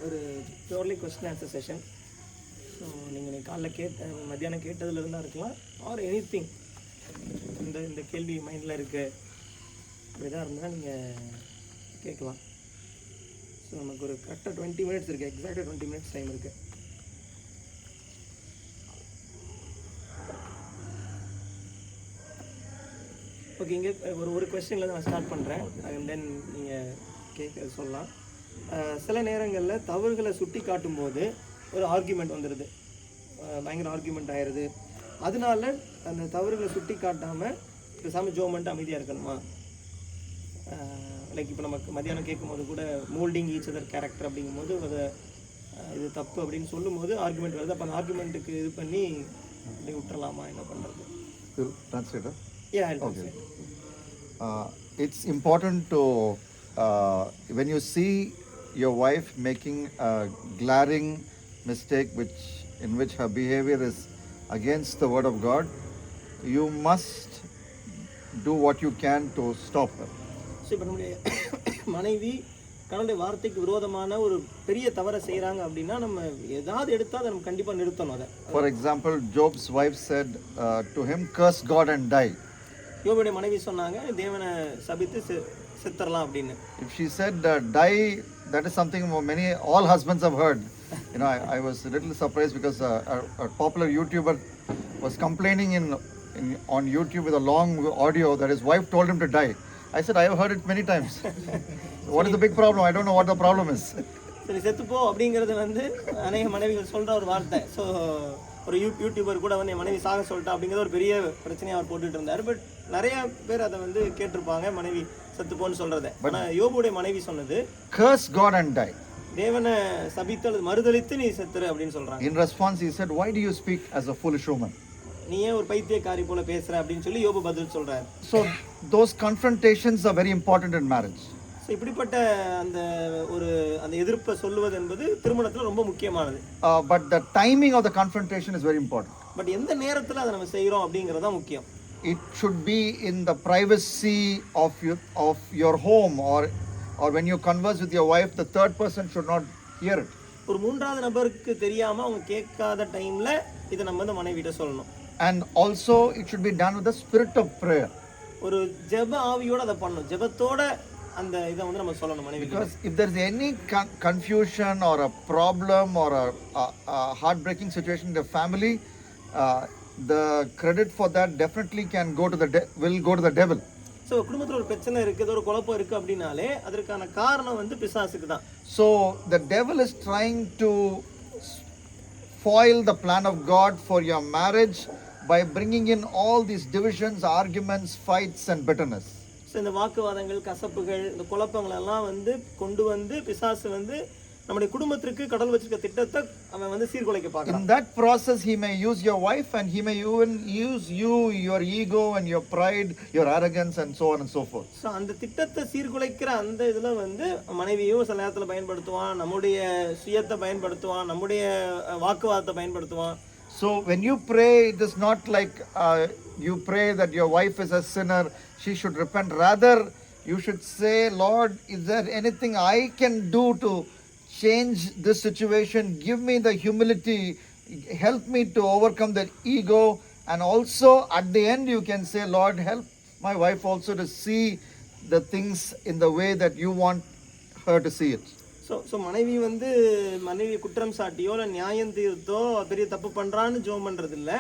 ஒரு purely question answer session. So நீங்கள் காலைல மத்தியானம் கேட்டதுலேருந்தான் இருக்கலாம், ஆர் எனி திங் இந்த கேள்வி மைண்டில் இருக்குது அப்படி தான் இருந்தால் நீங்கள் கேட்கலாம். ஸோ நமக்கு ஒரு கரெக்டாக 20 minutes இருக்குது, எக்ஸாக்டாக 20 minutes டைம் இருக்குது. ஓகே, இங்கே ஒரு கொஸ்டின்லேருந்து நான் ஸ்டார்ட் பண்ணுறேன், அண்ட் தென் நீங்கள் கேட்க சொல்லலாம். சில நேரங்களில் தவறுகளை சுட்டி காட்டும்போது ஒரு ஆர்கியூமெண்ட் வந்துடுது, பயங்கர ஆர்கியூமெண்ட் ஆயிடுது. அதனால அந்த தவறுகளை சுட்டி காட்டாமல் பேசாமல் ஜோமெண்ட்டு அமைதியாக இருக்கணுமா? லைக் இப்போ நமக்கு மத்தியானம் கேட்கும்போது கூட மோல்டிங் ஈச் அதர் கேரக்டர் அப்படிங்கும்போது அதை இது தப்பு அப்படின்னு சொல்லும்போது ஆர்குமெண்ட் வருது. அப்போ அந்த ஆர்குமெண்ட்டுக்கு இது பண்ணி அப்படி விட்டுறலாமா, என்ன பண்ணுறது? Translator? Yeah, okay. It's important to, when you see your wife making a glaring mistake in which her behavior is against the word of God, you must do what you can to stop her. So இப்போ நம்முடைய மனைவி கடவுளுடைய வார்த்தைக்கு விரோதமான ஒரு பெரிய தவறை செய்கிறாங்க அப்படின்னா நம்ம ஏதாவது எடுத்தால் அதை நம்ம கண்டிப்பாக நிறுத்தணும். அதை For example, Job's wife said to him, curse God and die. யோபுடைய மனைவி சொன்னாங்க, தேவனை சபித்து செத்துறலாம் அப்படின்னு. If she said die, that is something all husbands have heard. You know, I was a little surprised because a popular YouTuber was complaining on YouTube with a long audio that his wife told him to die. I said, I have heard it many times. What is the big problem? I don't know what the problem is. சரி, செத்துப்போ அப்படிங்கிறது அநேக மனைவிகள் சொல்கிற ஒரு வார்த்தை. So ஒரு YouTuber கூட என் மனைவி சாக சொல்லிட்டா அப்படிங்கிறது ஒரு பெரிய பிரச்சனையாக அவர் போட்டுட்டு இருந்தார். பட் நிறைய பேர் அதை கேட்டிருப்பாங்க, மனைவி செத்துப்போன்னு சொல்கிறத. ஆனால் யோபுடைய மனைவி சொன்னது, curse God and die. தேவனை சபித்து அல்லது மறுதலித்து நீ செத்துரு அப்படின்னு சொல்கிறாங்க. In response he said, why do you speak as a foolish woman? நீ ஏன் ஒரு பைத்தியக்காரி போல பேசுற அப்படின்னு சொல்லி யோபு பதில் சொல்றாரு. So those confrontations are very important in marriage. So இப்படிப்பட்ட அந்த எதிர்ப்பை சொல்லுவது என்பது திருமணத்தில் ரொம்ப முக்கியமானது. But the timing of the confrontation is very important. But எந்த நேரத்தில் அதை நம்ம செய்கிறோம் அப்படிங்கிறது தான் முக்கியம். It should be in the privacy of your home, or when you converse with your wife, the third person should not hear it. ஒரு மூன்றாவது நபருக்கு தெரியாம அவங்க கேட்காத டைம்ல இதை நம்ம மனைவிட்ட சொல்லணும். And also it should be done with the spirit of prayer. ஒரு ஜெப ஆவியோட அதை பண்ணணும், ஜெபத்தோட அந்த இதை நம்ம சொல்லணும் மனைவி. Because if there is any confusion or a problem or a heartbreaking situation in the family, the credit for that definitely will go to the devil. So குடும்பத்தில் ஒரு பிரச்சனை இருக்குது, ஒரு குழப்பம் இருக்குது அப்படின்னாலே அதற்கான காரணம் பிசாசுக்கு தான். So the devil is trying to foil the plan of God for your marriage by bringing in all these divisions, arguments, fights and bitterness. So இந்த வாக்குவாதங்கள், கசப்புகள், இந்த குழப்பங்கள் எல்லாம் கொண்டு பிசாசு நம்முடைய குடும்பத்திற்கு கடவுள் வச்சிருக்க திட்டத்தை அவன் சீர்குலைக்க பார்க்கறான். In that process he may use your wife, and he may even use you, your ego and your pride, your arrogance and so on and so forth. So அந்த திட்டத்தை சீர்குலைக்கிற அந்த இதில் மனைவியும் சில நேரத்தில் பயன்படுத்துவான், நம்முடைய சுயத்தை பயன்படுத்துவான், நம்முடைய வாக்குவாதத்தை பயன்படுத்துவான். So when you pray, it is not like you pray that your wife is a sinner, she should repent. Rather you should say, Lord, is there anything I can do to change this situation? Give me the humility, help me to overcome that ego. And also at the end you can say, Lord, help my wife also to see the things in the way that you want her to see it. So மனைவி மனைவி குற்றம் சாட்டியோ இல்லை நியாயம் தீர்த்தோ பெரிய தப்பு பண்ணுறான்னு ஜோம் பண்ணுறது இல்லை.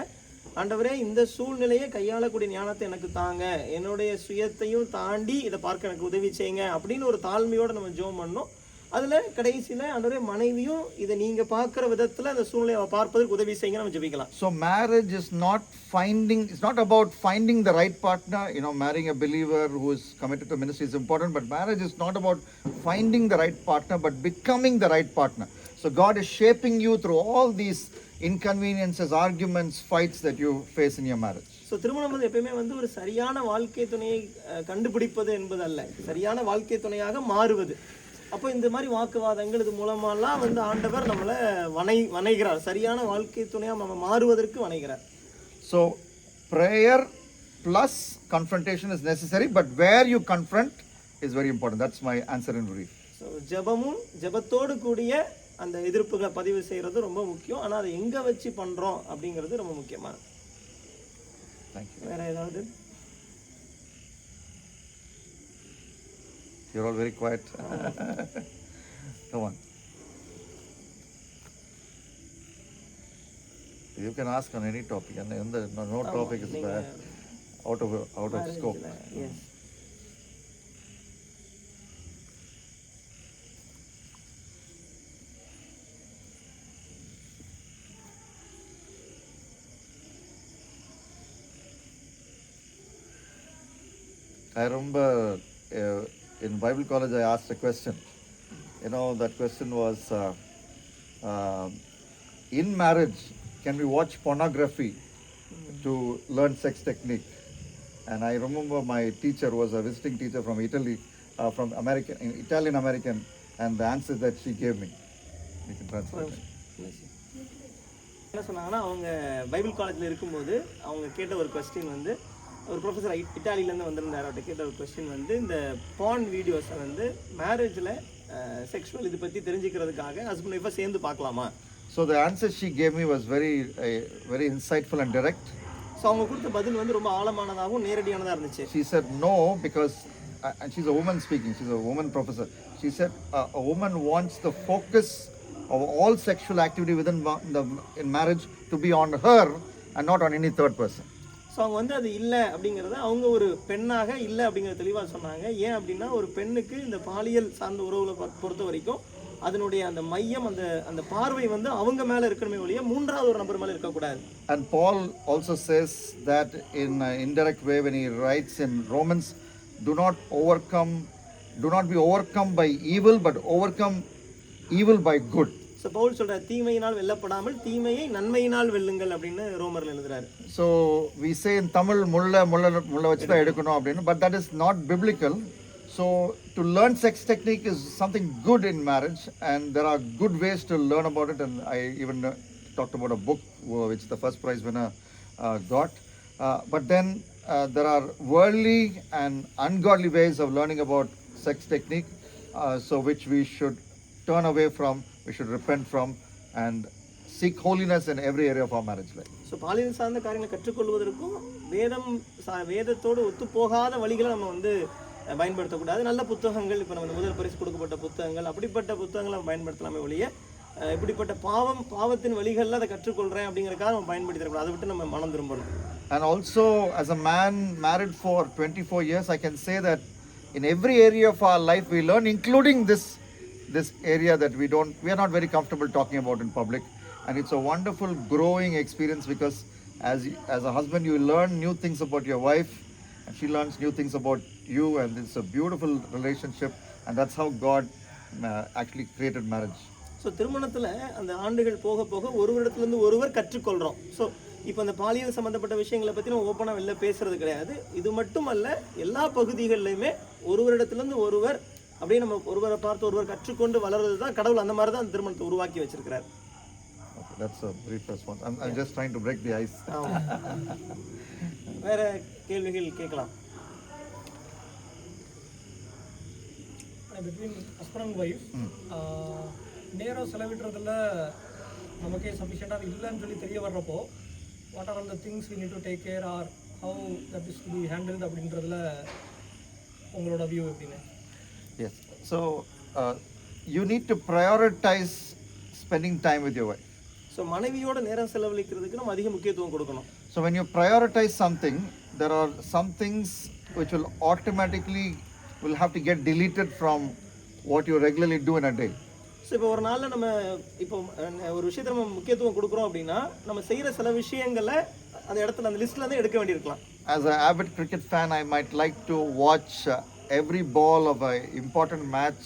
ஆண்டவரே, இந்த சூழ்நிலையை கையாளக்கூடிய ஞானத்தை எனக்கு தாங்க, என்னுடைய சுயத்தையும் தாண்டி இதை பார்க்க எனக்கு உதவி செய்யுங்க அப்படின்னு ஒரு தாழ்மையோடு நம்ம ஜோம் பண்ணோம். அதில் கடைசியில் ஆண்டவரே, மனைவியும் இதை நீங்கள் பார்க்குற விதத்தில் அந்த சூழ்நிலையை பார்ப்பதற்கு உதவி செய்யுங்க நம்ம ஜெபிக்கலாம். So marriage is it's not about finding the right partner. You know, marrying a believer who is committed to ministry is important, but marriage is not about finding the right partner, but becoming the right partner. So God is shaping you through all these inconveniences, arguments, fights that you face in your marriage. So திருமணம் எப்பயுமே ஒரு சரியான வாழ்க்கை துணையை கண்டுபிடிப்பது என்பது அல்ல, சரியான வாழ்க்கை துணையாக மாறுவது. அப்போ இந்த மாதிரி வாக்குவாதங்கள் இது மூலமாலாம் ஆண்டவர் நம்மளை வணைகிறார், சரியான வாழ்க்கை துணையாக நம்ம மாறுவதற்கு வணைகிறார். So prayer plus confrontation is necessary, but where you confront is very important. That's my answer in brief. So ஜெபமும் ஜெபத்தோடு கூடிய அந்த எதிர்ப்புகளை பதிவு செய்கிறது ரொம்ப முக்கியம். ஆனால் அதை எங்கே வச்சு பண்ணுறோம் அப்படிங்கிறது ரொம்ப முக்கியமானது. வேற ஏதாவது? You're all very quiet. Come on. You can ask on any topic, and no topic is out of scope. Yes. I remember in Bible college I asked a question. That question was, in marriage, can we watch pornography to learn sex technique? And I remember my teacher was a visiting teacher from Italy, from Italian American, and the answer that she gave me. You can translate it. என்ன சொன்னாங்கன்னா, அவங்க Bible காலேஜில் இருக்கும்போது அவங்க கேட்ட ஒரு question வந்து, ஒரு ப்ரொஃபஸர் இட்டாலியிலேருந்து வந்திருந்தார். அவர்கிட்ட கேட்ட ஒரு கொஸ்டின் வந்து, இந்த பான் வீடியோஸை வந்து மேரேஜில் செக்ஷுவல் இது பற்றி தெரிஞ்சுக்கிறதுக்காக ஹஸ்பண்ட் ஒய்ஃபாக சேர்ந்து பார்க்கலாமா? So the answer she gave me was very insightful and direct. So அவங்க கொடுத்த பதில் வந்து ரொம்ப ஆழமானதாகவும் நேரடியானதாக இருந்துச்சு. She said no, because and she's a woman speaking, she's a woman professor. She said a woman wants the focus of all sexual activity in marriage to be on her and not on any third person. So அவங்க வந்து அது இல்லை அப்படிங்கிறத அவங்க ஒரு பெண்ணாக இல்லை அப்படிங்கிறத தெளிவாக சொன்னாங்க. ஏன் அப்படின்னா, ஒரு பெண்ணுக்கு இந்த பாலியல் சார்ந்த உறவுகளை பொறுத்த வரைக்கும் அதனுடைய அந்த மையம், அந்த பார்வை வந்து அவங்க மேலே இருக்கணுமே ஒழிய மூன்றாவது ஒரு நபர் மேலே இருக்கக்கூடாது. And Paul also says that in an indirect way when he writes in Romans, do not be overcome by evil, but overcome evil by good. So Paul சொல்ற, தீமையினால் வெல்லப்படாமல் தீமையை நன்மையினால் வெல்லுங்கள் அப்படின்னு ரோமர்ல எழுதுறாரு. So we say in Tamil mulla வச்சு தான் எடுக்கணும் அப்படின்னு, but that is not biblical. So to learn sex technique is something good in marriage, and there are good ways to learn about it. And I even talked about a book which the first prize winner got. But then there are worldly and ungodly ways of learning about sex technique, so which we should turn away from, we should repent from, and seek holiness in every area of our marriage life. So பாலியல் சார்ந்த காரியங்களை கற்றுக்கொள்வதற்கும் வேதத்தோடு ஒத்து போகாத வழிகளை நம்ம வந்து பயன்படுத்தக்கூடாது. நல்ல புத்தகங்கள், இப்போ நம்ம முதல் பரிசு கொடுக்கப்பட்ட புத்தகங்கள், அப்படிப்பட்ட புத்தகங்களை நம்ம பயன்படுத்தலாமே ஒழிய இப்படிப்பட்ட பாவத்தின் வழிகளில் அதை கற்றுக்கொள்கிறேன் அப்படிங்கிறதுக்காக நம்ம பயன்படுத்திடக்கூடாது. அதை விட்டு நம்ம மனம் திரும்பணும். And also, as a man married for 24 years, I can say that in every area of our life we learn, including this area that we are not very comfortable talking about in public. And it's a wonderful growing experience, because as a husband you learn new things about your wife, and she learns new things about you, and it's a beautiful relationship, and that's how God actually created marriage. So திருமணத்தில் அந்த ஆண்டுகள் போக போக ஒருவரிடத்துலேருந்து ஒருவர் கற்றுக்கொள்கிறோம். So இப்போ அந்த பாலியல் சம்மந்தப்பட்ட விஷயங்களை பற்றி நம்ம ஓப்பனாக வெளில பேசுறது கிடையாது. இது மட்டும் அல்ல, எல்லா பகுதிகளிலுமே ஒருவரிடத்துலேருந்து ஒருவர் அப்படியே நம்ம ஒருவரை பார்த்து ஒருவர் கற்றுக்கொண்டு வளர்றது தான் கடவுள் அந்த மாதிரி தான் அந்த திருமணத்தை உருவாக்கி வச்சிருக்கிறார். That's a brief response. I'm just trying to break the ice. வேற கேள்விகள் கேட்கலாம். between husband and wife, நேரம் செலவிடுறதுல நமக்கே சஃபிஷியண்டாக இல்லைன்னு சொல்லி தெரிய வர்றப்போ, what are all the things we need to take care, or how that is to be handled அப்படின்றதுல உங்களோட வியூ எப்படின்னு? Yes. So you need to prioritize spending time with your wife. So மனைவியோட நேரம் செலவழிக்கிறதுக்கு நம்ம அதிக முக்கியத்துவம் கொடுக்கணும். So when you prioritize something, there are some things which will automatically have to get deleted from what you regularly do in a day. So இப்போ ஒரு நாளில் நம்ம இப்போ ஒரு விஷயத்தை நம்ம முக்கியத்துவம் கொடுக்குறோம் அப்படின்னா, நம்ம செய்கிற சில விஷயங்களை அந்த இடத்துல அந்த லிஸ்ட்டில் தான் எடுக்க வேண்டியிருக்கலாம். As an avid cricket fan, I might like to watch every ball of an important match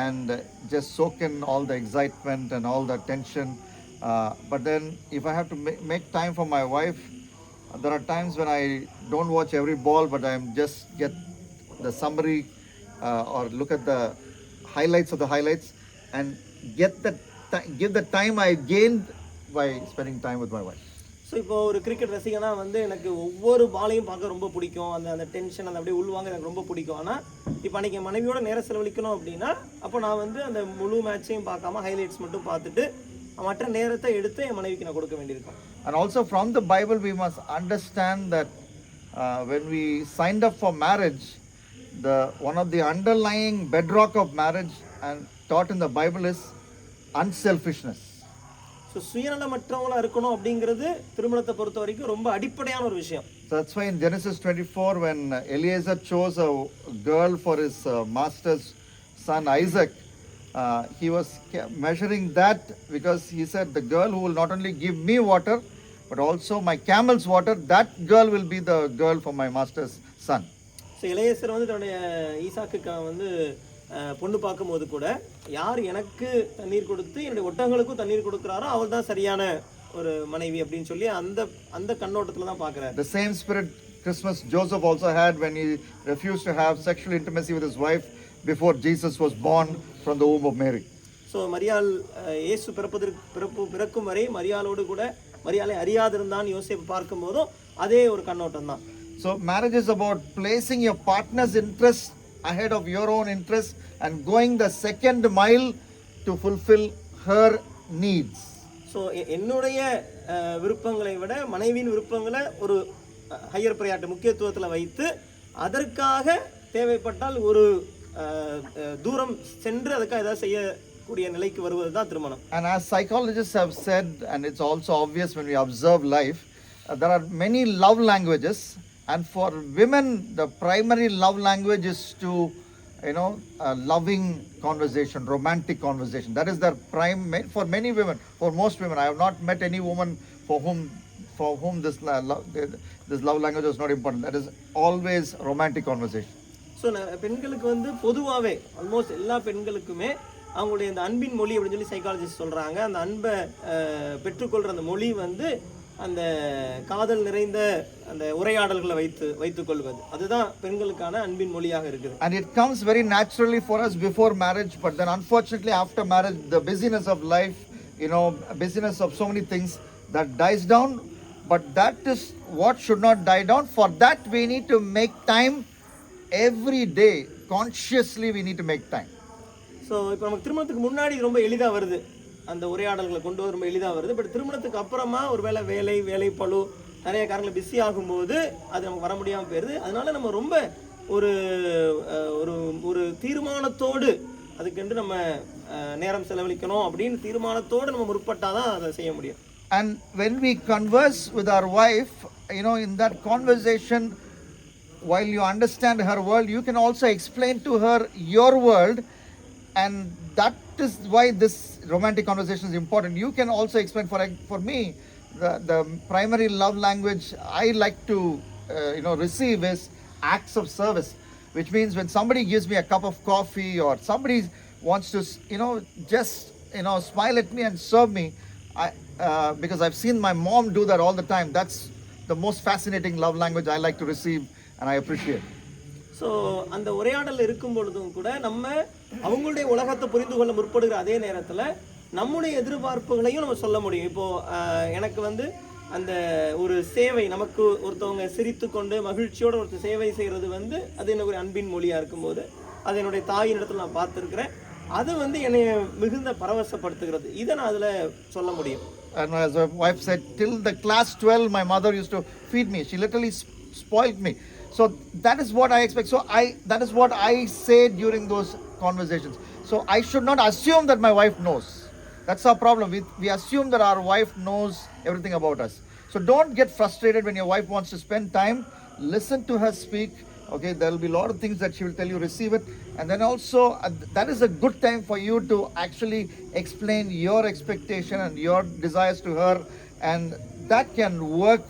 and just soak in all the excitement and all the tension. But then if I have to make time for my wife, there are times when I don't watch every ball, but I just get the summary or look at the highlights of the highlights and give the time I gained by spending time with my wife. So இப்போ ஒரு cricket ரசிகனா வந்து எனக்கு ஒவ்வொரு பாலையும் பார்க்க ரொம்ப பிடிக்கும், அந்த அந்த டென்ஷன் அந்த அப்படியே உள்வாங்க எனக்கு ரொம்ப பிடிக்கும். ஆனால் இப்போ அன்றைக்கி என் மனைவியோட நேரம் செலவழிக்கணும் அப்படின்னா அப்போ நான் வந்து அந்த முழு மேட்சையும் பார்க்காம ஹைலைட்ஸ் மட்டும் பார்த்துட்டு மற்ற நேரத்தை எடுத்து என் மனைவிக்கு நான் கொடுக்க வேண்டியிருக்கும். And also from the Bible we must understand that when we signed up for marriage, one of the underlying bedrock of marriage and taught in the Bible is unselfishness. So சுயநலமற்றவங்களா இருக்கணும் அப்படிங்கிறது திருமணத்தை பொறுத்த வரைக்கும் ரொம்ப அடிப்படையான ஒரு விஷயம். So that's why in Genesis 24 when Eliezer chose a girl for his master's son Isaac, he was measuring that because he said the girl who will not only give me water but also my camel's water, that girl will be the girl for my master's son. So இளையசர் வந்து தன்னுடைய ஈசாக்கு வந்து பொண்ணு பார்க்கும்போது கூட யார் எனக்கு தண்ணீர் கொடுத்து என்னுடைய ஒட்டகங்களுக்கும் தண்ணீர் கொடுக்குறாரோ அவள் தான் சரியான ஒரு மனைவி அப்படின்னு சொல்லி அந்த அந்த கண்ணோட்டத்தில் தான் பார்க்குறாரு. The same spirit Christmas Joseph also had when he refused to have sexual intimacy with his wife before Jesus was born from the womb of Mary. So மரியாள் இயேசு பிறக்கும் வரை மரியாளோடு கூட மரியாளை அறியாதிருந்தான் யோசேப்பு பார்க்கும்போதும் அதே ஒரு கண்ணோட்டம் தான். So marriage is about placing your partner's interest ahead of your own interest and going the second mile to fulfill her needs. So என்னுடைய விருப்பங்களை விட மனைவியின் விருப்பங்களை ஒரு ஹையர் ப்ரையாரிட்டி முக்கியத்துவத்தில் வைத்து அதற்காக தேவைப்பட்டால் ஒரு தூரம் சென்று அதுக்காக ஏதாவது செய்யக்கூடிய நிலைக்கு வருவது தான் திருமணம். And as psychologists have said, and it's also obvious when we observe life, there are many love languages. And for women, the primary love language is to, loving conversation, romantic conversation. That is their for many women, for most women. I have not met any woman for whom this love language is not important. That is always romantic conversation. So பெண்களுக்கு வந்து பொதுவாகவே almost எல்லா பெண்களுக்குமே அவங்களுடைய அந்த அன்பின் மொழி அப்படின்னு சொல்லி சைக்காலஜிஸ்ட் சொல்கிறாங்க. அந்த அன்பை பெற்றுக்கொள்கிற அந்த மொழி வந்து அந்த காதல் நிறைந்த அந்த உரையாடல்களை வைத்துக் கொள்வது அதுதான் பெண்களுக்கான அன்பின் மொழியாக இருக்குது. And it comes very naturally for us before marriage, but then unfortunately after marriage the busyness of life, busyness of so many things, that dies down. But that is what should not die down. For that we need to make time every day. Consciously we need to make time. So இப்போ நமக்கு திருமணத்துக்கு முன்னாடி ரொம்ப எளிதாக வருது, அந்த உரையாடல்களை கொண்டு வர ரொம்ப எளிதாக வருது. பட் திருமணத்துக்கு அப்புறமா ஒருவேளை வேலை பளு நிறைய காரணங்கள் பிஸி ஆகும்போது அது நமக்கு வர முடியாமல் போயிடுது. அதனால நம்ம ரொம்ப ஒரு ஒரு ஒரு தீர்மானத்தோடு அதுக்கென்று நம்ம நேரம் செலவழிக்கணும் அப்படின்னு தீர்மானத்தோடு நம்ம முற்பட்டால் தான் அதை செய்ய முடியும். And when we converse with our wife, in that conversation, while you understand her world, you can also explain to her your world. And that is why this romantic conversation is important. You can also explain, for me, the primary love language I like to receive is acts of service, which means when somebody gives me a cup of coffee or somebody wants to just smile at me and serve me, because I've seen my mom do that all the time. That's the most fascinating love language I like to receive and I appreciate. So அந்த உரையாடல் இருக்கும் பொழுதும் கூட நம்ம அவங்களுடைய உலகத்தை புரிந்து கொள்ள முற்படுகிற அதே நேரத்தில் நம்முடைய எதிர்பார்ப்புகளையும் நம்ம சொல்ல முடியும். இப்போது எனக்கு வந்து அந்த ஒரு சேவை, நமக்கு ஒருத்தவங்க சிரித்து கொண்டு மகிழ்ச்சியோடு ஒருத்தர் சேவை செய்கிறது வந்து அது எனக்கு ஒரு அன்பின் மொழியாக இருக்கும்போது அது என்னுடைய தாயின் இடத்துல நான் பார்த்துருக்குறேன். அது வந்து என்னை மிகுந்த பரவசப்படுத்துகிறது. இதை நான் அதில் சொல்ல முடியும். And as my wife said, till the class 12 my mother used to feed me. She literally spoiled me. So that is what I expect. So that is what I say during those conversations. So I should not assume that my wife knows. That's our problem. We assume that our wife knows everything about us. So don't get frustrated when your wife wants to spend time. Listen to her speak. Okay, there will be a lot of things that she will tell you, receive it. And then also, that is a good time for you to actually explain your expectation and your desires to her. And that can work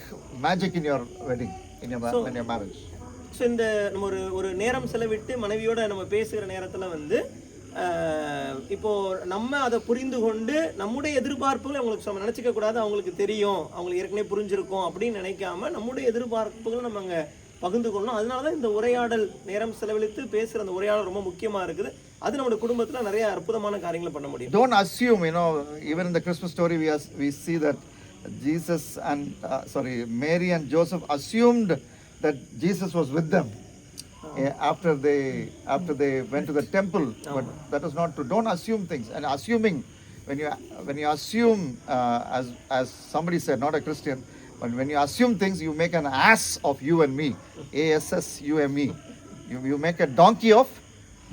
magic in your wedding, in your marriage. So இந்த நம்ம ஒரு நேரம் செலவிட்டு மனைவியோட நம்ம பேசுகிற நேரத்தில் வந்து இப்போது நம்ம அதை புரிந்து கொண்டு நம்முடைய எதிர்பார்ப்புகளை அவங்களுக்கு நம்ம நினச்சிக்க கூடாது. அவங்களுக்கு தெரியும், அவங்களுக்கு ஏற்கனவே புரிஞ்சிருக்கும் அப்படின்னு நினைக்காம நம்முடைய எதிர்பார்ப்புகளை நம்ம அங்கே பகிர்ந்து கொள்ளணும். அதனால தான் இந்த உரையாடல் நேரம் செலவழித்து பேசுகிற அந்த உரையாடல் ரொம்ப முக்கியமாக இருக்குது. அது நம்முடைய குடும்பத்தில் நிறைய அற்புதமான காரியங்களை பண்ண முடியும். Don't assume, even in the Christmas story we see that Mary and Joseph assumed that Jesus was with them after they went to the temple, but that is not true. Don't assume things. And assuming, when you assume, as somebody said, not a Christian, but when you assume things, you make an ass of you and me. ASSUME. You make a donkey of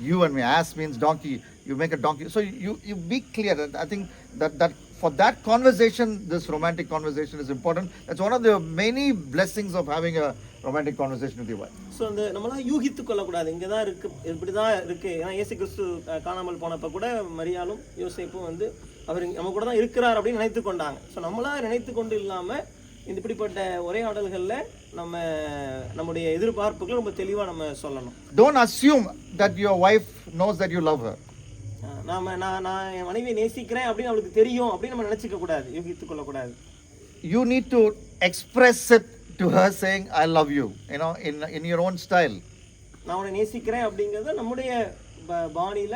you and me. Ass means donkey. You make a donkey. So you be clear. I think that for that conversation, this romantic conversation is important. That's one of the many blessings of having a romantic conversation with your wife. So அந்த நம்மளாம் யூகித்து கொள்ளக்கூடாது, இங்கே தான் இருக்கு, இப்படி தான் இருக்கு. ஏன்னா இயேசு கிறிஸ்து காணாமல் போனப்போ கூட மரியாளும் யோசேப்பும் வந்து அவர் நம்ம கூட தான் இருக்கிறார் அப்படின்னு நினைத்து கொண்டாங்க. ஸோ நம்மளா நினைத்து கொண்டு இல்லாமல் இந்த இப்படிப்பட்ட உரையாடல்களில் நம்முடைய எதிர்பார்ப்புகளை ரொம்ப தெளிவாக நம்ம சொல்லணும். Don't assume that your wife knows that you love her. நான் என் மனைவியை நேசிக்கிறேன் அப்படின்னு அவளுக்கு தெரியும் அப்படின்னு நம்ம நினச்சிக்க கூடாது, யூகித்து கொள்ளக்கூடாது. You need to express it to her saying I love you, in your own style. நான் உன்னை நேசிக்கிறேன் அப்படிங்கறத நம்முடைய பாணியில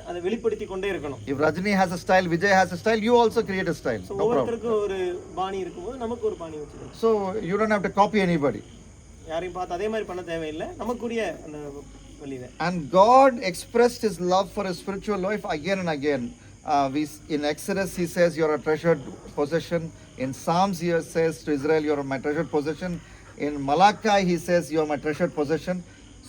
அதை வெளிப்படுத்தி கொண்டே இருக்கணும். If Rajini has a style, Vijay has a style, you also create a style. No ஒவ்வொருத்தருக்கு ஒரு பாணி இருக்கும்போது நமக்கு ஒரு பாணி வச்சிருக்கோம். So you don't have to copy anybody. யாரையும் பார்த்து அதே மாதிரி பண்ண தேவையில்லை, நமக்குரிய அந்த வழியில. And God expressed his love for his spiritual life again and again. In Exodus he says you are a treasured possession. In Psalms he says to Israel you are my treasured possession. In Malachi he says you are my treasured possession.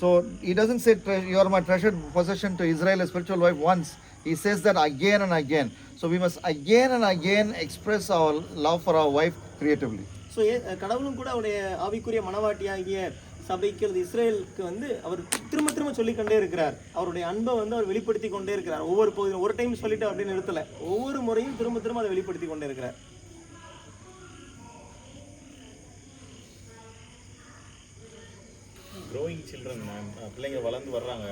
So he doesn't say you are my treasured possession to Israel, a spiritual wife, once. He says that again and again. So we must again and again express our love for our wife creatively. So கடவுளும் கூட அவருடைய ஆவிக்குரிய மனவாட்டியாகிய சபைக்கு இஸ்ரேலுக்கு வந்து அவர் திரும்ப திரும்ப சொல்லிக்கொண்டே இருக்கிறார். அவருடைய அன்பை வந்து அவர் வெளிப்படுத்தி கொண்டே இருக்கிறார். ஒவ்வொரு பகுதியும் ஒரு டைம் சொல்லிட்டு அப்படின்னு நிறுத்தல, ஒவ்வொரு முறையும் திரும்ப திரும்ப அதை வெளிப்படுத்தி கொண்டே இருக்கிறார். க்ரோயிங் சில்ட்ரன், பிள்ளைங்க வளர்ந்து வர்றாங்க,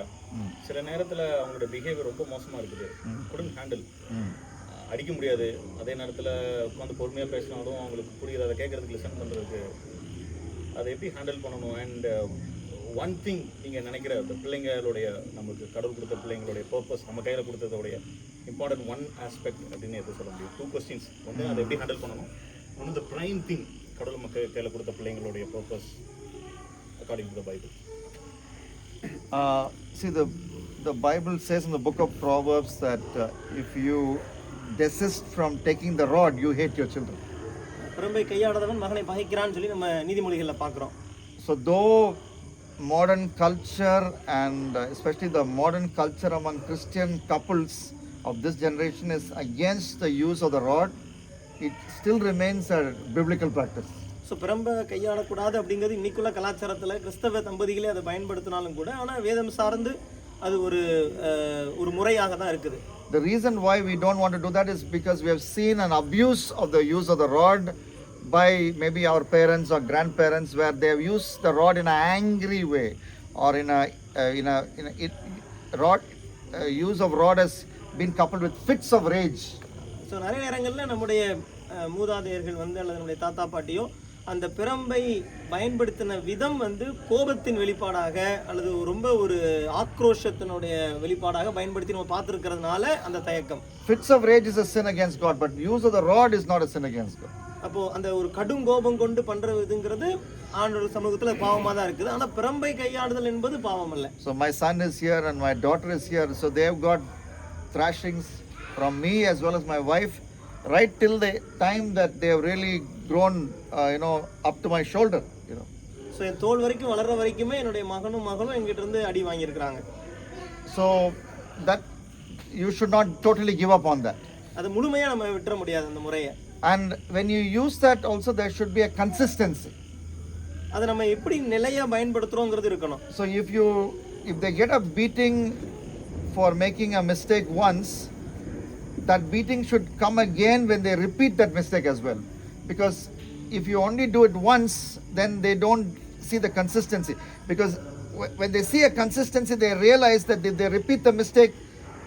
சில நேரத்தில் அவங்களோட பிஹேவியர் ரொம்ப மோசமாக இருக்குது. குடன்ட் ஹேண்டில், அடிக்க முடியாது. அதே நேரத்தில் உட்காந்து பொறுமையாக பேசினாலும் அவங்களுக்கு புரியுது, அதை கேட்குறதுக்கு லிசன் பண்ணுறதுக்கு அதை எப்படி ஹேண்டில் பண்ணணும். அண்ட் ஒன் திங் நீங்கள் நினைக்கிற அந்த பிள்ளைங்களுடைய, நமக்கு கடவுள் கொடுத்த பிள்ளைங்களுடைய பர்பஸ், நம்ம கையில் கொடுத்ததோடைய இம்பார்ட்டன்ட் ஒன் ஆஸ்பெக்ட் அப்படின்னு எது சொல்ல முடியும்? 2 questions. ஒன்று அதை எப்படி ஹேண்டில் பண்ணணும், ஒன்று த ப்ரைம் திங் கடவுள் மக்கள் கையில் கொடுத்த பிள்ளைங்களுடைய purpose according to the Bible. See, the Bible says in the book of Proverbs that if you desist from taking the rod, you hate your children. பிரம்பை கையாடாதவன் மகனை பகைக்கிறான்னு சொல்லி நம்ம நீதிமொழிகளில் பார்க்குறோம். So though modern culture and especially the modern culture among Christian couples of this generation is against the use of the rod, it still remains a biblical practice. So பிரம்பை கையாடக்கூடாது அப்படிங்கிறது இன்னைக்குள்ள கலாச்சாரத்தில் கிறிஸ்தவ தம்பதிகளே அதை பயன்படுத்தினாலும் கூட, ஆனால் வேதம் சார்ந்து அது ஒரு முறையாக தான் இருக்குது. The reason why we don't want to do that is because we have seen an abuse of the use of the rod by maybe our parents or grandparents, where they have used the rod in an angry way, or use of rod has been coupled with fits of rage. So நிறைய நேரங்களில் நம்முடைய மூதாதையர்கள் வந்து அல்லது நம்முடைய தாத்தா பாட்டியோ அந்த பிரம்பை பயன்படுத்தின விதம் வந்து கோபத்தின் வெளிப்பாடாக அல்லது ரொம்ப ஒரு ஆக்ரோஷத்தினுடைய வெளிப்பாடாக பயன்படுத்தி நம்ம பார்த்துருக்கிறதுனால அந்த தயக்கம். Fits of rage is a sin against God, but use of the rod is not a sin against God. அப்போ அந்த ஒரு கடும் கோபம் கொண்டு பண்றதுங்கிறது ஆண்டவர் சமூகத்துல பாவமா தான் இருக்குது. ஆனா பிரம்பை கையாடுதல் என்பது பாவம் அல்ல. So my son is here and my daughter is here, so they have got thrashings from me as well as my wife, right till the time that they have really grown up to my shoulder. So என் தோல் வரைக்கும் வளர்ற வரைக்குமே என்னுடைய மகனும் எங்கிட்ட இருந்து அடி வாங்கியிருக்கிறாங்க. So that you should not totally give up on that. அது முழுமையா நம்ம விட்டுற முடியாது அந்த முறையை. And when you use that also, there should be a consistency. அதை நம்ம எப்படி நிலையா பயன்படுத்துறோங்கிறது இருக்கணும். So if they get a beating for making a mistake once, that beating should come again when they repeat that mistake as well. Because if you only do it once, then they don't see the consistency. Because when they see a consistency, they realize that if they repeat the mistake,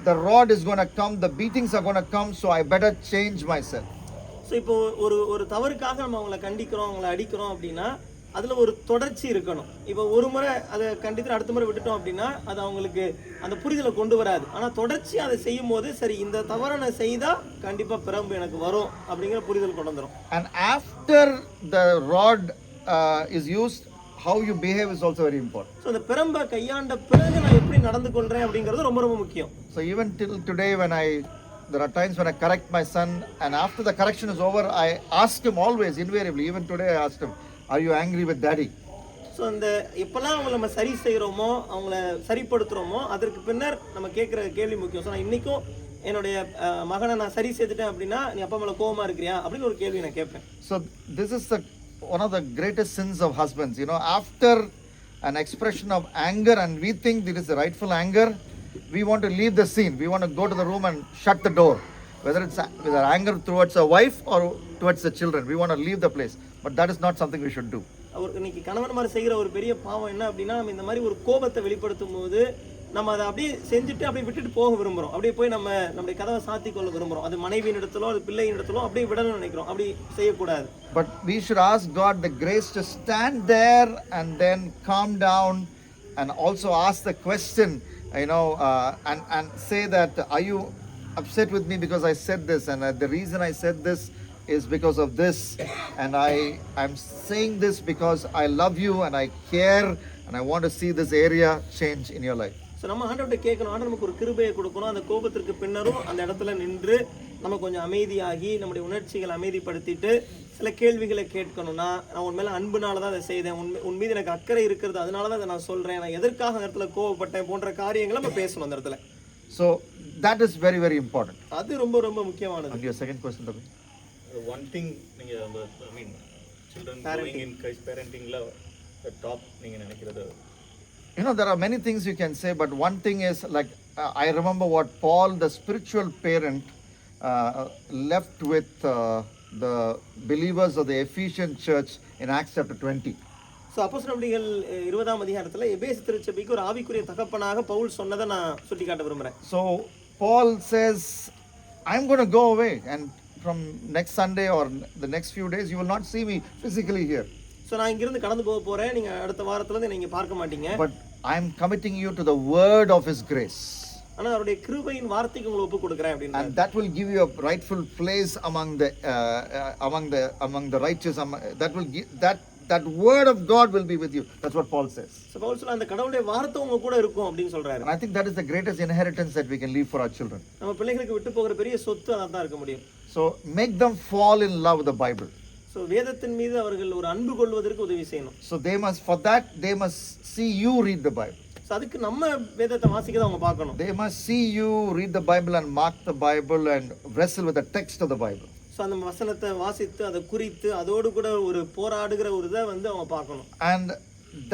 the rod is going to come, the beatings are going to come, so I better change myself. So இப்போ ஒரு தவறுக்காக நம்ம அவங்கள கண்டிக்கிறோம், அவங்கள அடிக்கிறோம் அப்படின்னா அதுல ஒரு தொடர்ச்சி இருக்கணும். இப்போ ஒரு முறை அதை கண்டித்து அடுத்த முறை விட்டுட்டோம் அப்படின்னா அது அவங்களுக்கு அந்த புரிதலை கொண்டு வராது. ஆனா தொடர்ச்சி அதை செய்யும் போது சரி இந்த தவறை நான் செய்தா கண்டிப்பா பிரம்பு எனக்கு வரும் அப்படிங்கிற புரிதல் கொண்டு வந்துடும். And after the rod is used, how you behave is also very important. So அந்த பிரம்பை கையாண்ட பிறகு நான் எப்படி நடந்து கொள்றேன் அப்படிங்கிறது ரொம்ப ரொம்ப முக்கியம். So even till today, there are times when I correct my son, and after the correction is over, I ask him always, invariably, even today I asked him, are you angry with daddy? So அந்த எப்போல்லாம் அவங்கள நம்ம சரி செய்கிறோமோ அவங்கள சரிப்படுத்துகிறோமோ அதற்கு பின்னர் நம்ம கேட்குற கேள்வி முக்கியம். ஸோ நான் இன்றைக்கும் என்னுடைய மகனை நான் சரி செய்துட்டேன் அப்படின்னா நீ அப்பா மேலே கோவமாக இருக்கிறியா அப்படின்னு ஒரு கேள்வி நான் கேட்பேன். So this is one of the greatest sins of husbands. After an expression of anger, and we think it is the rightful anger, we want to leave the scene. We want to go to the room and shut the door. Whether it's with our anger towards a wife or towards the children, we want to leave the place. But that is not something we should do. அவர் இன்னைக்கு கணவன் மாதிரி செய்கிற ஒரு பெரிய பாவம் என்ன அப்படின்னா நம்ம இந்த மாதிரி ஒரு கோபத்தை வெளிப்படுத்தும் போது நம்ம அதை அப்படியே செஞ்சுட்டு அப்படியே விட்டுட்டு போக விரும்புகிறோம். அப்படியே போய் நம்முடைய கதவை சாத்தி கொள்ள விரும்புகிறோம். அது மனைவியின் இடத்திலோ அது பிள்ளையின் இடத்திலோ அப்படியே விடணும்னு நினைக்கிறோம். அப்படி செய்யக்கூடாது. But we should ask God the grace to stand there and then calm down and also ask the question, and say that, are you upset with me because I said this, and the reason I said this is because of this, and I'm saying this because I love you and I care and I want to see this area change in your life. So நம்ம ஆண்டவர்கிட்ட கேட்கணும், ஆண்டவர் நமக்கு ஒரு கிருபையை கொடுக்கணும். அந்த கோபத்திற்கு பின்னரும் அந்த இடத்துல நின்று நம்ம கொஞ்சம் அமைதியாகி நம்முடைய உணர்ச்சிகளை அமைதிப்படுத்திட்டு சில கேள்விகளை கேட்கணும்னா நான் உன் மேலே அன்புனால தான் அதை செய்தேன், உன் மீது எனக்கு அக்கறை இருக்கிறது அதனால தான் அதை நான் சொல்கிறேன், நான் எதற்காக அந்த இடத்துல கோவப்பட்டேன் போன்ற காரியங்களை நம்ம பேசணும் அந்த இடத்துல. So that is very, very important. அது ரொம்ப ரொம்ப முக்கியமானது. And your second question, Tabi? One thing நீங்கள் அந்த சில்ட்ரன் க்ரோயிங் இன் கிரைஸ்ட் பேரண்டிங்கில் டாப் நீங்கள் நினைக்கிறது? There are many things you can say, but one thing is like I remember what Paul, the spiritual parent, left with the believers of the Ephesian church in Acts chapter 20. So அப்போஸ்தலர்கள் 20ஆம் அதிகாரத்தில் எபேசு திருச்சபைக்கு ஒரு ஆவிக்குரிய தகப்பனாக பவுல் சொன்னதை நான் சுட்டி காட்ட விரும்புகிறேன். So Paul says, I'm going to go away, and from next Sunday or the next few days, you will not see me physically here. So நான் இங்கிருந்து கடந்து போக போகிறேன், நீங்கள் அடுத்த வாரத்துலேருந்து நீங்கள் பார்க்க மாட்டீங்க. But I'm committing you to the word of His grace. ஆனால் அவருடைய கிருபையின் வார்த்தைக்கு உங்களை ஒப்பு கொடுக்குறேன் அப்படின்னு. And that will give you a rightful place among the righteous. That word of God will be with you. That's what Paul says. So Paul சொல்ல அந்த கடவுளுடைய வார்த்தை உங்க கூட இருக்கும் அப்படின்னு சொல்றாரு. And I think that is the greatest inheritance that we can leave for our children. நம்ம பிள்ளைகளுக்கு விட்டு போகிற பெரிய சொத்து அதான் இருக்க முடியும். So make them fall in love with the Bible. So வேதத்தின் மீது அவர்கள் ஒரு அன்பு கொள்வதற்கு உதவி செய்யணும். So they must see you read the Bible. So அதுக்கு நம்ம வேதத்தை வாசிக்க தான் அவங்க பார்க்கணும். They must see you read the Bible and mark the Bible and wrestle with the text of the Bible. So அந்த வசனத்தை வாசித்து அதை குறித்து அதோடு கூட ஒரு போராடுகிற ஒரு இதை அவங்க பார்க்கணும். And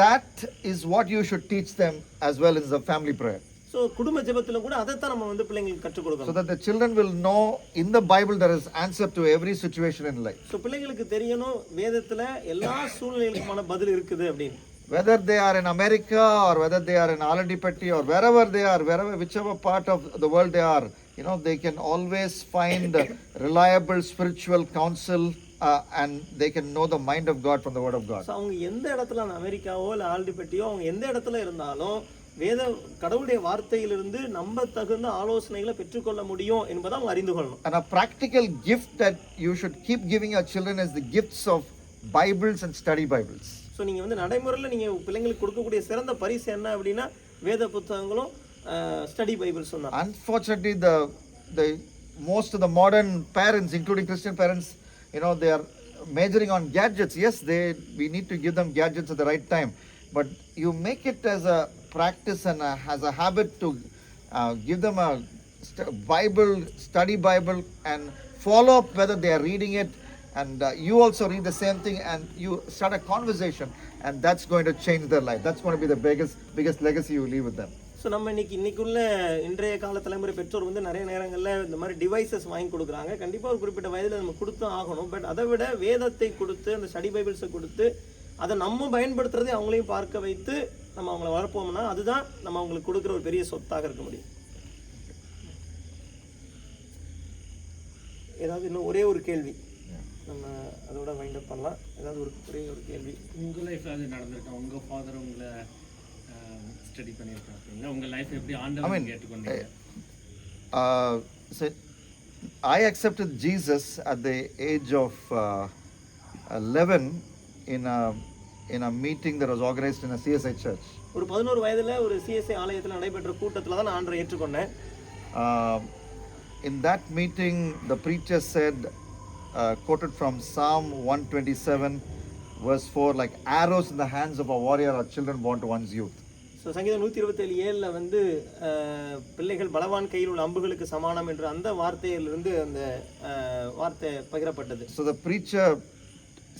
that is what you should teach them as well as the family prayer. So குடும்ப ஜெபத்துல கூட அதைத்தான் நம்ம பிள்ளைங்களுக்கு கற்றுக் கொடுக்கணும். So that the children will know in the Bible there is answer to every situation in life. So பிள்ளைங்களுக்கு தெரியணும் வேதத்துல எல்லா சூழ்நிலைகளுக்குமான பதில் இருக்குது அப்படின்னு. Whether they are in America or whether they are in Aladipatti or wherever they are, whichever part of the world they are, they can always find reliable spiritual counsel and they can know the mind of God from the word of God. So அவங்க எந்த இடத்துல அமெரிக்காவோ இல்லை ஆல்டிபெட்டியோ அவங்க எந்த இடத்துல இருந்தாலும் கடவுளுடைய வார்த்தையிலிருந்து நம்ப தகுந்த ஆலோசனைகளை பெற்றுக்கொள்ள முடியும் என்பதை அவங்க அறிந்து கொள்ளணும். And a practical gift that you should keep giving your children is the gifts of Bibles and study Bibles. So நீங்கள் நடைமுறையில் நீங்கள் பிள்ளைங்களுக்கு கொடுக்கக்கூடிய சிறந்த பரிசு என்ன அப்படின்னா வேத புத்தகங்களும் ஸ்டடி பைபிள்ஸ் தான். Unfortunately, the most of the modern parents, including Christian parents, they are majoring on gadgets. Yes, we need to give them gadgets at the right time, but you make it as a practice and as a habit to give them a study Bible and follow up whether they are reading it. And you also read the same thing and you start a conversation, and that's going to change their life. That's going to be the biggest legacy you leave with them. So நம்ம இன்னைக்குள்ள இன்றைய கால தலைமுறை பெற்றோர் நிறைய நேரங்களில் இந்த மாதிரி டிவைசஸ் வாங்கி கொடுக்குறாங்க. கண்டிப்பாக ஒரு குறிப்பிட்ட வயதில் நம்ம கொடுத்து ஆகணும். பட் அதை விட வேதத்தை கொடுத்து அந்த ஸ்டடி பைபிள்ஸை கொடுத்து அதை நம்ம பயன்படுத்துறதை அவங்களையும் பார்க்க வைத்து நம்ம அவங்கள வளர்ப்போம்னா அதுதான் நம்ம அவங்களுக்கு கொடுக்குற ஒரு பெரிய சொத்தாக இருக்க முடியும். ஏதாவது இன்னும் ஒரே ஒரு கேள்வி. நம்ம அதோட வைண்ட் அப் பண்ணலாம். ஏதாவது ஒரே ஒரு கேள்வி. உங்கள் லைஃப்பில் அது நடந்திருக்கா? உங்கள் ஃபாதர் உங்களை ஸ்டடி பண்ணியிருக்காங்க, உங்கள் லைஃப் எப்படி ஆண்டவன் கேட்டுக்கொண்டீங்க? So I accepted Jesus at the age of 11 in a meeting that was organized in a CSI church. ஒரு 11 வயதுல ஒரு சிஎஸ்ஐ ஆலயத்தில் நடைபெற்ற கூட்டத்தில் தான் நான் ஆண்டவரை ஏற்றுக்கொண்டேன். In that meeting, the preacher said, quoted from Psalm 127, verse 4, like arrows in the hands of a warrior are children born to one's youth. So சங்கீதம் 127:7 வந்து பிள்ளைகள் பலவான் கையில் உள்ள அம்புகளுக்கு சமானம் என்று அந்த வார்த்தையிலிருந்து அந்த வார்த்தை பகிரப்பட்டது. So the preacher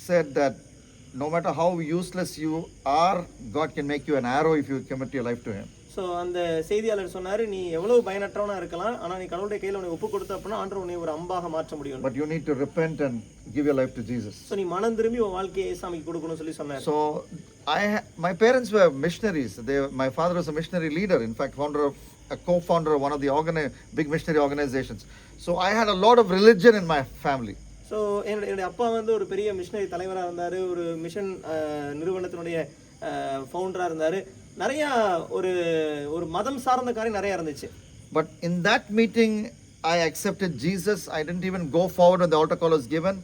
said that no matter how useless you are, God can make you an arrow if you commit your life to Him. So அந்த செய்தியாளர் சொன்னார், நீ எவ்வளவு பயனற்றவனா இருக்கலாம், ஆனால் நீ கடவுளுடைய கையில் உன்னை ஒப்பு கொடுத்த அப்படின்னா ஆண்டவர் உன்னை ஒரு அம்பாக மாற்ற முடியும். But you need to repent and give your life to Jesus. So நீ மனம் திரும்பி உன் வாழ்க்கையை இயேசுவுக்கு கொடுக்கணும்னு சொல்லி சொன்னார். So my parents were missionaries. My father was a missionary leader. In fact, a co-founder of one of the big missionary organizations. So I had a lot of religion in my family. So என்னுடைய அப்பா வந்து ஒரு பெரிய missionary தலைவராக இருந்தார், ஒரு mission நிறுவனத்தினுடைய ஃபவுண்டராக இருந்தார். நிறையா ஒரு ஒரு மதம் சார்ந்த காரியம் நிறையா இருந்துச்சு. But in that meeting, I accepted Jesus. I didn't even go forward when the altar call was given.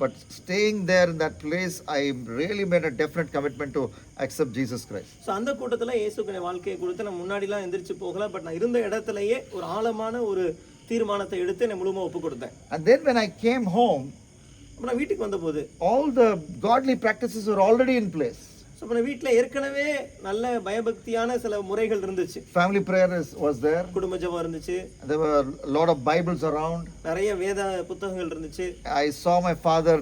But staying there in that place, I really made a definite commitment to accept Jesus Christ. So அந்த கூட்டத்தில் இயேசுக்கு வாழ்க்கையை கொடுத்து நான் முன்னாடிலாம் எந்திரிச்சு போகல, but நான் இருந்த இடத்துலயே ஒரு ஆழமான ஒரு தீர்மானத்தை எடுத்து நான் முழுமையாக ஒப்பு கொடுத்தேன். And then when I came home, நான் வீட்டுக்கு வந்தபோது all the godly practices were already in place. So இப்போ வீட்டில் ஏற்கனவே நல்ல பயபக்தியான சில முறைகள் இருந்துச்சு. Family prayer was there. குடும்ப ஜெபம் இருந்துச்சு. There were a lot of Bibles around. நிறைய வேத புத்தகங்கள் இருந்துச்சு. I saw my father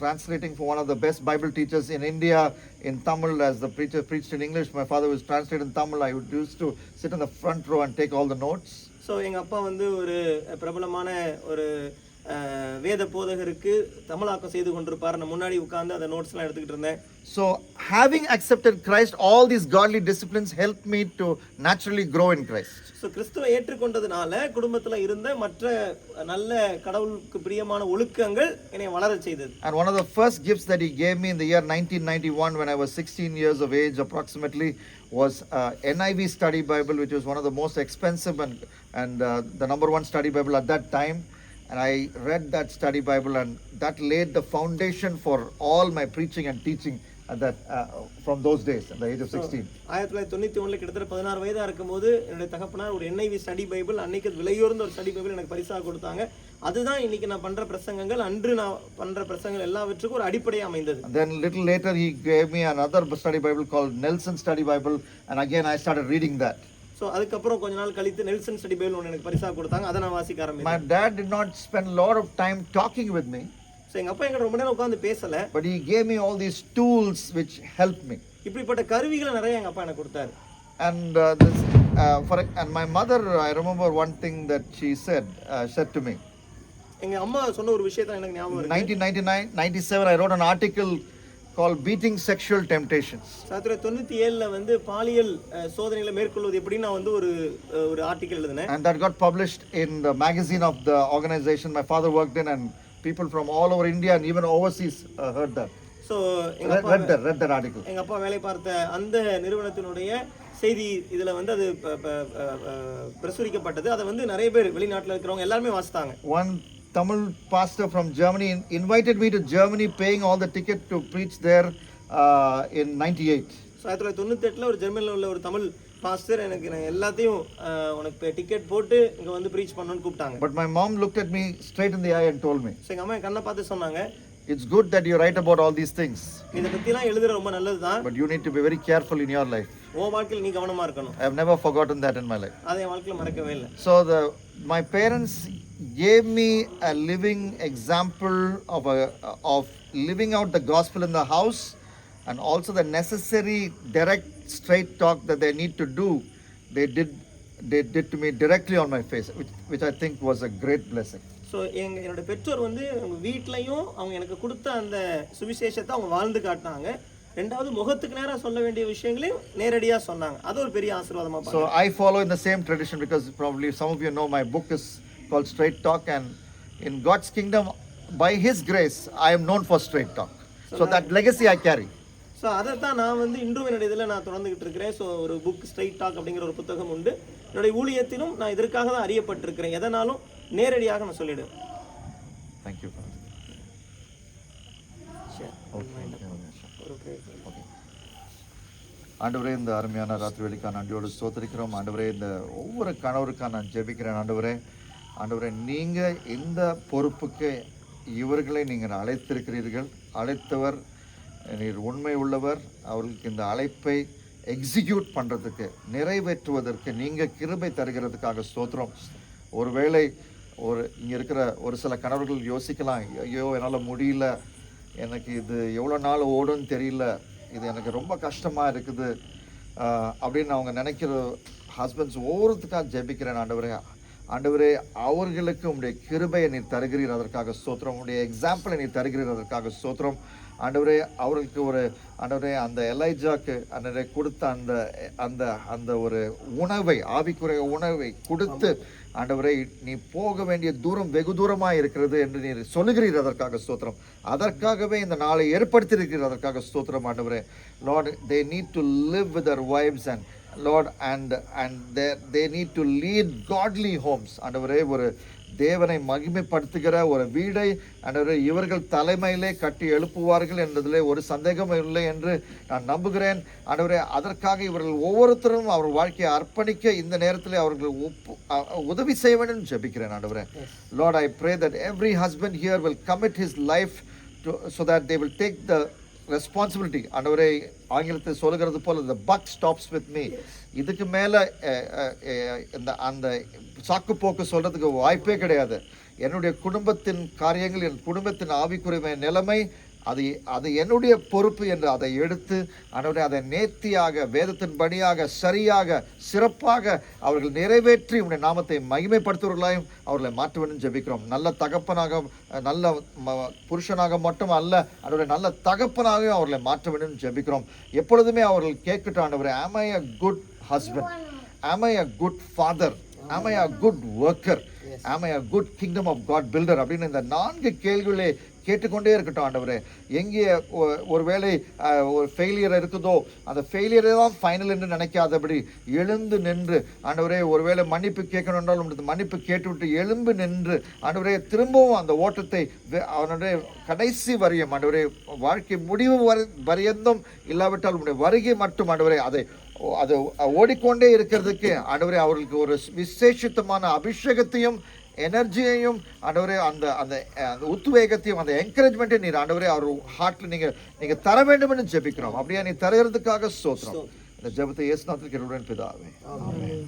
translating for one of the best Bible teachers in India in Tamil. As the preacher preached in English, my father was translated in Tamil. I used to sit in the front row and take all the notes. So எங்கள் அப்பா வந்து ஒரு பிரபலமான ஒரு வேத போதகருக்கு தமிழாக்கம் செய்து கொண்டிருப்பார். நான் முன்னாடி உட்கார்ந்து அந்த நோட்ஸ்லாம் எடுத்துக்கிட்டு இருந்தேன். So having accepted Christ, all these godly disciplines helped me to naturally grow in Christ. So கிறிஸ்துவை ஏற்றுக்கொண்டதுனால குடும்பத்தில் இருந்த மற்ற நல்ல கடவுளுக்கு பிரியமான ஒழுக்கங்கள் என்னை வளர செய்தது. And one of the first gifts that he gave me in the year 1991, when I was 16 years of age approximately, was NIV Study Bible, which was one of the most expensive and the number one study Bible at that time. And I read that study Bible, and that laid the foundation for all my preaching and teaching at that from those days at the age of 16. 1991 கிட்டத்தட்ட 16 வயதாக இருக்கும்போது என்னுடைய தகப்பனார் ஒரு NIV study Bible, அன்னைக்கு விலையுயர்ந்த ஒரு study Bible எனக்கு பரிசாக கொடுத்தாங்க. அதுதான் இன்னைக்கு நான் பண்ற பிரசங்கங்கள், அன்று நான் பண்ற பிரசங்கங்கள் எல்லாவற்றுக்கும் ஒரு அடிப்படையாக அமைந்தது. Then little later he gave me another study Bible called Nelson Study Bible, and again I started reading that. So அதுக்கப்புறம் கொஞ்ச நாள் கழித்து நெல்சன் ஸ்டடி பைபிள் ஒன்று எனக்கு பரிசாக கொடுத்தாங்க, அதை நான் வாசிக்க ஆரம்பித்தேன். My dad did not spend a lot of time talking with me. So எங்கள் அப்பா எங்கிட்ட ரொம்ப நேரம் உட்காந்து பேசலை. But he gave me all these tools which helped me. இப்படிப்பட்ட கருவிகளை நிறைய எங்கள் அப்பா எனக்கு கொடுத்தாரு. And and my mother, I remember one thing that she said to me. எங்கள் அம்மா சொன்ன ஒரு விஷயத்தை எனக்கு ஞாபகம் இருக்கு. 1997 I wrote an article called Beating Sexual Temptations. 1997 வந்து பாலியல் சோதனைகளை மேற்கொள்வது எப்படின்னு நான் வந்து ஒரு ஆர்டிகல் எழுதினேன். And that got published in the magazine of the organization my father worked in, and people from all over India and even overseas heard that. So read that article. எங்க அப்பா வேலை பார்த்த அந்த நிறுவனத்தினுடைய செய்தி இதுல வந்து அது பிரசுரிக்கப்பட்டது. அதை வந்து நிறைய பேர் வெளிநாட்டுல இருக்கிறவங்க எல்லாரும் வாசித்தாங்க. One Tamil pastor from Germany invited me to Germany, paying all the ticket to preach there in 98. 1998 ஒரு ஜெர்மனில உள்ள ஒரு தமிழ் பாஸ்டர் எனக்கு எல்லாத்தையும் உனக்கு டிக்கெட் போட்டு இங்க வந்து ப்ரீச் பண்ணனும்னு கூப்பிட்டாங்க. But my mom looked at me straight in the eye and told me. எங்க அம்மா கண்ணை பார்த்து சொன்னாங்க, it's good that you write about all these things. இத பத்திலாம் எழுதுற ரொம்ப நல்லதுதான். But you need to be very careful in your life. உன் வாழ்க்கையில நீ கவனமா இருக்கணும். I have never forgotten that in my life. அதை என் வாழ்க்கையில மறக்கவே இல்லை. So my parents gave me a living example of living out the gospel in the house, and also the necessary direct straight talk that they need to do. They did to me directly on my face, which I think was a great blessing. So என்னோட பெற்றோர் வந்து அவங்க வீட்லையும் அவங்க எனக்கு கொடுத்த அந்த சுவிசேஷத்தை அவங்க வாழ்ந்து காட்டினாங்க. ரெண்டாவது முகத்துக்கு நேராக சொல்ல வேண்டிய விஷயங்களையும் நேரடியாக சொன்னாங்க. அது ஒரு பெரிய ஆசீர்வாதமாக. So I follow in the same tradition, because probably some of you know my book is called Straight Talk, and in God's kingdom by His grace, I am known for straight talk. So that legacy I carry. So அதை தான் நான் வந்து இன்றும் என்னுடைய இதில் நான் தொடர்ந்துகிட்டு இருக்கிறேன். So ஒரு புக் ஸ்ட்ரைட் டாக் அப்படிங்கிற ஒரு புத்தகம் உண்டு. என்னுடைய ஊழியத்திலும் நான் இதற்காக தான் அறியப்பட்டிருக்கிறேன். எதனாலும் நேரடியாக நான் சொல்லிடுவேன். Thank you. ஆண்டவரே, இந்த அருமையான ராத்திரி வேலைக்கான நன்றியோடு ஸ்தோத்திரிக்கிறோம். ஆண்டவரே, இந்த ஒவ்வொரு கணவருக்காக நான் ஜெபிக்கிறேன். ஆண்டவரே, நீங்கள் இந்த பொறுப்புக்கு இவர்களை நீங்கள் அழைத்திருக்கிறீர்கள். அழைத்தவர் நீர் உண்மை உள்ளவர். அவர்களுக்கு இந்த அழைப்பை எக்ஸிக்யூட் பண்ணுறதுக்கு, நிறைவேற்றுவதற்கு நீங்கள் கிருபை தருகிறதுக்காக ஸ்தோத்திரம். ஒருவேளை இங்கே இருக்கிற ஒரு சில கணவர்கள் யோசிக்கலாம், ஐயோ என்னால் முடியல, எனக்கு இது எவ்வளோ நாள் ஓடுன்னு தெரியல, இது எனக்கு ரொம்ப கஷ்டமாக இருக்குது அப்படின்னு அவங்க நினைக்கிற ஹஸ்பண்ட்ஸ் ஒவ்வொருத்துக்காக ஜெபிக்கிறேன். ஆண்டவரே, அவர்களுக்கு உங்களுடைய கிருபையை நீர் தருகிறீர், அதற்காக ஸ்தோத்திரம். உங்களுடைய எக்ஸாம்பிளை நீர் தருகிறீர், அதற்காக ஸ்தோத்திரம். அவர்களுக்கு ஆண்டவரே அந்த எலைஜாக்கு கொடுத்த அந்த ஒரு உணவை, ஆவிக்குரிய உணவை கொடுத்து, ஆண்டவரே நீ போக வேண்டிய தூரம் வெகு தூரமாக இருக்கிறது என்று நீர் சொல்லுகிறீர், அதற்காக ஸ்தோத்திரம். அதற்காகவே இந்த நாளை ஏற்படுத்தியிருக்கிறீர், அதற்காக ஸ்தோத்திரம். ஆண்டவரே, Lord, they need to live with their wives and Lord and they need to lead godly homes. ஆண்டவரே, ஒரு தேவனை மகிமைப்படுத்துகிற ஒரு வீடை ஆண்டவரே இவர்கள் தலைமையிலே கட்டி எழுப்புவார்கள் என்பதிலே ஒரு சந்தேகம் இல்லை என்று நான் நம்புகிறேன். ஆண்டவரே, அதற்காக இவர்கள் ஒவ்வொருத்தரும் அவர் வாழ்க்கையை அர்ப்பணிக்க இந்த நேரத்தில் அவர்கள் உதவி செய்ய வேண்டும் ஜெபிக்கிறேன். ஆண்டவரே, Lord, I pray that every husband here will commit his life so that they will take the responsibility. ஆண்டவரே, ஆங்கிலத்தை சொல்லுகிறது போல the buck stops with me. இதுக்கு மேலே அந்த சாக்கு போக்கு சொல்கிறதுக்கு வாய்ப்பே கிடையாது. என்னுடைய குடும்பத்தின் காரியங்கள், என் குடும்பத்தின் ஆவிக்குரிய நிலைமை, அது என்னுடைய பொறுப்பு என்று அதை எடுத்து ஆண்டவரே அதை நேர்த்தியாக, வேதத்தின்படியாக, சரியாக, சிறப்பாக அவர்கள் நிறைவேற்றி உங்களுடைய நாமத்தை மகிமைப்படுத்துவர்களாயும் அவர்களை மாற்ற வேண்டும் ஜெபிக்கிறோம். நல்ல தகப்பனாக, நல்ல புருஷனாக மட்டும் அல்ல ஆண்டவரே, நல்ல தகப்பனாகவும் அவர்களை மாற்ற வேண்டும் ஜெபிக்கிறோம். எப்பொழுதுமே அவர்கள் கேட்கட்டும், ஆண்டவரே, am I a good husband? Am I a good father? Am I a good worker? Am I a good kingdom of God builder? அப்படின்னு இந்த 4 கேள்விகளை கேட்டுக்கொண்டே இருக்கட்டும். ஆண்டவரே, எங்கே ஒருவேளை ஒரு ஃபெயிலியர் இருக்குதோ அந்த ஃபெயிலியரை தான் ஃபைனல் என்று நினைக்காதபடி எழுந்து நின்று, ஆண்டவரே, ஒருவேளை மன்னிப்பு கேட்கணும் என்றால் உங்களுக்கு மன்னிப்பு கேட்டுவிட்டு எழும்பு நின்று, ஆண்டவரே, திரும்பவும் அந்த ஓட்டத்தை அவனுடைய கடைசி வரையும், ஆண்டவரே, வாழ்க்கை முடிவு வரையந்தும் இல்லாவிட்டால் உங்களுடைய வருகை மட்டும், ஆண்டவரே, அது ஓடிக்கொண்டே இருக்கிறதுக்கு ஆண்டவரே அவர்களுக்கு ஒரு விசேஷித்தமான அபிஷேகத்தையும் எனர்ஜியையும் ஆண்டவரே அந்த உத்வேகத்தையும் அந்த என்கரேஜ்மெண்ட்டையும் நீர் ஆண்டவரே அவர் ஹார்ட்ல நீங்க தர வேண்டும் என்று ஜெபிக்கிறோம். அப்படியே நீ தருகிறதுக்காக ஸ்தோத்திரம். இந்த ஜெபத்தை இயேசு நாமத்தில் கேட்கிறேன் பிதாவே. ஆமென்.